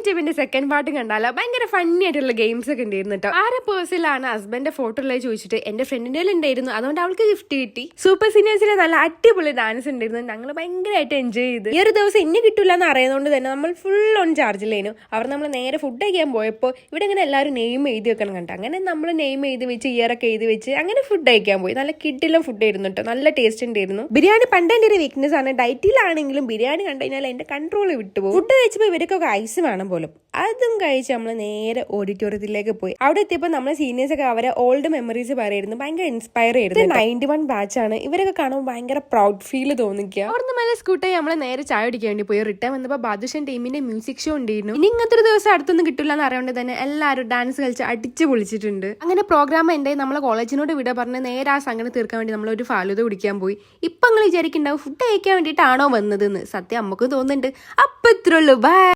യൂട്യൂബിന്റെ second part കണ്ടാലോ ഭയങ്കര funny ആയിട്ടുള്ള ഗെയിംസ് ഒക്കെ ഉണ്ടായിരുന്നു കേട്ടോ. ആരെ പേഴ്സിലാണ് ഹസ്ബൻഡിന്റെ ഫോട്ടോ ഉള്ളത് ചോദിച്ചിട്ട് എന്റെ ഫ്രണ്ടിന്റെ ഉണ്ടായിരുന്നു, അതുകൊണ്ട് അവൾക്ക് ഗിഫ്റ്റ് കിട്ടി. സൂപ്പർ സീനിയേഴ്സിലെ നല്ല അടിപൊളി ഡാൻസ് ഉണ്ടായിരുന്നു, ഞങ്ങൾ ഭയങ്കരമായിട്ട് എൻജോയ് ചെയ്ത്. ഈ ഒരു ദിവസം ഇനി കിട്ടില്ല എന്ന് അറിയുന്നതുകൊണ്ട് തന്നെ നമ്മൾ ഫുൾ ഓൺ ചാർജിലേനു. അവർ നമ്മൾ നേരെ ഫുഡ് കഴിക്കാൻ പോയപ്പോൾ ഇവിടെ ഇങ്ങനെ എല്ലാവരും നെയിം എഴുതി വെക്കണം കണ്ടു. അങ്ങനെ നമ്മൾ നെയിം എഴുതി വെച്ച് ഇയറൊക്കെ എഴുതി വെച്ച് അങ്ങനെ ഫുഡ് കഴിക്കാൻ പോയി. നല്ല കിഡിലും ഫുഡ് ആയിരുന്നു കേട്ടോ, നല്ല ടേസ്റ്റ് ഉണ്ടായിരുന്നു. ബിരിയാണി പണ്ട് എൻ്റെ ഒരു വീക്ക്നെസ് ആണ്. ഡയറ്റിലാണെങ്കിലും ബിരിയാണി കണ്ടു കഴിഞ്ഞാൽ എന്റെ കൺട്രോൾ വിട്ടുപോകും. ഫുഡ് കഴിച്ചപ്പോൾ ഇവർക്കൊക്കെ ഐസ് വേണം പോലും. അതും കഴിച്ച് നമ്മൾ നേരെ ഓഡിറ്റോറിയത്തിലേക്ക് പോയി. അവിടെ എത്തിയപ്പോൾ നമ്മളെ സീനിയേഴ്സ് ഒക്കെ അവരെ ഓൾഡ് മെമ്മറീസ് പറയായിരുന്നു, ഭയങ്കര ഇൻസ്പയർ ചെയ്തു. 91 ബാച്ചാണ്. ഇവരൊക്കെ കാണുമ്പോൾ ഭയങ്കര പ്രൗഡ് ഫീൽ തോന്നിക്കുക. അവിടുന്ന് മേലെ സ്കൂട്ടായി നമ്മളെ നേരെ ചായ കുടിക്കാൻ വേണ്ടി പോയി. റിട്ടേൺ വന്നപ്പോൾ ബാദുഷൻ ടീമിന്റെ മ്യൂസിക് ഷോ ഉണ്ടായിരുന്നു. ഇനി ഇങ്ങനത്തെ ഒരു ദിവസം അടുത്തൊന്നും കിട്ടില്ല എന്ന് അറിയാണ്ട് തന്നെ എല്ലാവരും ഡാൻസ് കളിച്ച് അടിച്ച് പൊളിച്ചിട്ടുണ്ട്. അങ്ങനെ പ്രോഗ്രാം എൻ്റെ നമ്മളെ കോളേജിനോട് വിട പറഞ്ഞ് നേരെ ആ സംഘടന തീർക്കാൻ വേണ്ടി നമ്മളൊരു ഫാലുദ കുടിക്കാൻ പോയി. ഇപ്പൊ നിങ്ങൾ വിചാരിക്കുന്നുണ്ടാവും ഫുഡ് കഴിക്കാൻ വേണ്ടിയിട്ടാണോ വന്നതെന്ന്. സത്യം നമുക്ക് തോന്നുന്നുണ്ട്. അപ്പൊ ഇത്രയുള്ളൂ. ബൈ.